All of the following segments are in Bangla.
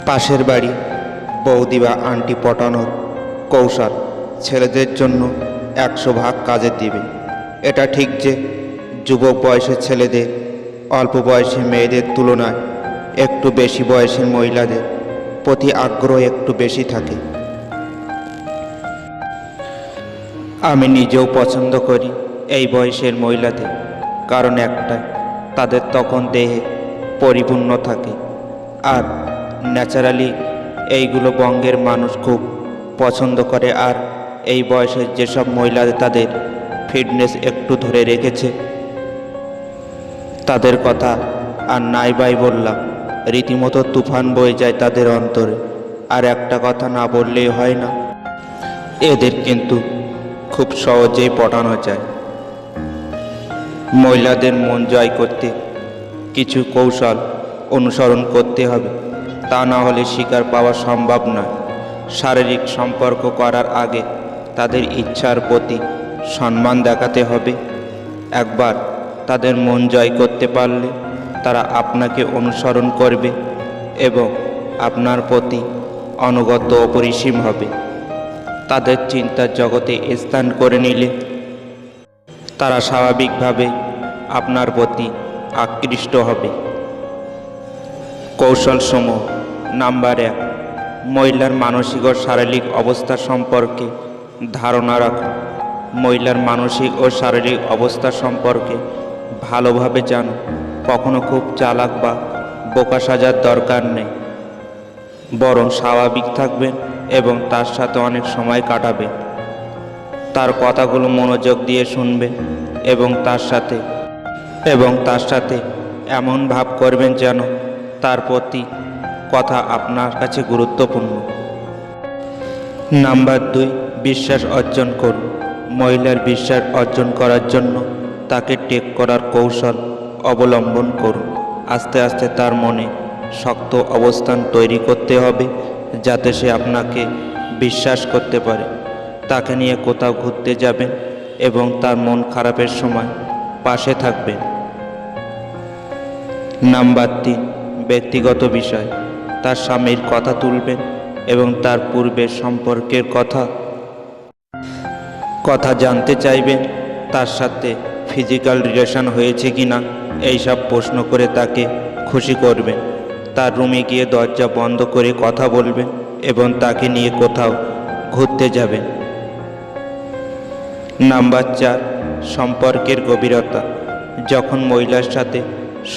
পাশের বাড়ি বৌদি বা আন্টি পটানোর কৌশল ছেলেদের জন্য 100 ভাগ কাজে দিবে। এটা ঠিক যে যুবক বয়সের ছেলেদের অল্প বয়সী মেয়েদের তুলনায় একটু বেশি বয়সের মহিলাদের প্রতি আগ্রহ একটু বেশি থাকে। আমি নিজেও পছন্দ করি এই বয়সের মহিলাদের, কারণ একটাই, তাদের তখন দেহে পরিপূর্ণ থাকে। আর ন্যাচারালি এইগুলো বঙ্গের মানুষ খুব পছন্দ করে। আর এই বয়সের যেসব মহিলাদের তাদের ফিটনেস একটু ধরে রেখেছে, তাদের কথা আর নাই বাই বললাম, রীতিমতো তুফান বয়ে যায় তাদের অন্তরে। আর একটা কথা না বললেই হয় না, এদের কিন্তু খুব সহজেই পটানো যায়। মহিলাদের মন জয় করতে কিছু কৌশল অনুসরণ করতে হবে, তা না হলে শিকার পাওয়া সম্ভব নয়। শারীরিক সম্পর্ক করার আগে তাদের ইচ্ছার প্রতি সম্মান দেখাতে হবে। একবার তাদের মন জয় করতে পারলে তারা আপনাকে অনুসরণ করবে এবং আপনার প্রতি অনুগত অপরিসীম হবে। তাদের চিন্তার জগতে স্থান করে নিলে তারা স্বাভাবিকভাবে আপনার প্রতি আকৃষ্ট হবে। কৌশলসমূহ। নাম্বার 1, মহিলার মানসিক ও শারীরিক অবস্থা সম্পর্কে ধারণা রাখুন। মহিলার মানসিক ও শারীরিক অবস্থা সম্পর্কে ভালোভাবে জানুন। কখনো খুব চালাক বা বোকা সাজার দরকার নেই, বরং স্বাভাবিক থাকবেন এবং তার সাথে অনেক সময় কাটাবেন। তার কথাগুলো মনোযোগ দিয়ে শুনবেন এবং তার সাথে এমন ভাব করবেন যেন তার প্রতি কথা আপনার কাছে গুরুত্বপূর্ণ। নাম্বার 2, বিশ্বাস অর্জন করুন। মহিলার বিশ্বাস অর্জন করার জন্য তাকে টেক করার কৌশল অবলম্বন করুন। আস্তে আস্তে তার মনে শক্ত অবস্থান তৈরি করতে হবে, যাতে সে আপনাকে বিশ্বাস করতে পারে। তাকে নিয়ে কোথাও ঘুরতে যাবেন এবং তার মন খারাপের সময় পাশে থাকবেন। নাম্বার 3, ব্যক্তিগত বিষয়। তার স্বামীর কথা তুলবেন এবং তার পূর্বের সম্পর্কের কথা জানতে চাইবেন। তার সাথে ফিজিক্যাল রিলেশন হয়েছে কিনা এইসব প্রশ্ন করে তাকে খুশি করবেন। তার রুমে গিয়ে দরজা বন্ধ করে কথা বলবেন এবং তাকে নিয়ে কোথাও ঘুরতে যাবেন। নাম্বার 4, সম্পর্কের গভীরতা। যখন মহিলার সাথে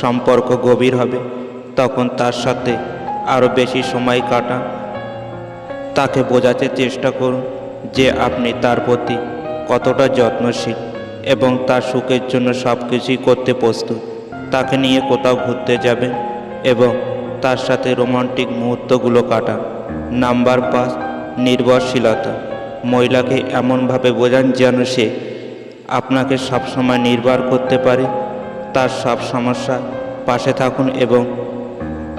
সম্পর্ক গভীর হবে তখন তার সাথে আরও বেশি সময় কাটান। তাকে বোঝাতে চেষ্টা করুন যে আপনি তার প্রতি কতটা যত্নশীল এবং তার সুখের জন্য সব কিছুই করতে প্রস্তুত। তাকে নিয়ে কোথাও ঘুরতে যাবেন এবং তার সাথে রোমান্টিক মুহূর্তগুলো কাটান। নাম্বার 5, নির্ভরশীলতা। মহিলাকে এমনভাবে বোঝান যেন সে আপনাকে সবসময় নির্ভর করতে পারে। তার সব সমস্যা পাশে থাকুন এবং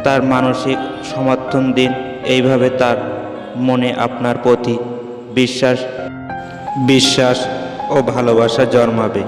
তার মানসিক সমর্থন দিন। এইভাবে তার মনে আপনার প্রতি বিশ্বাস ও ভালোবাসা জন্মাবে।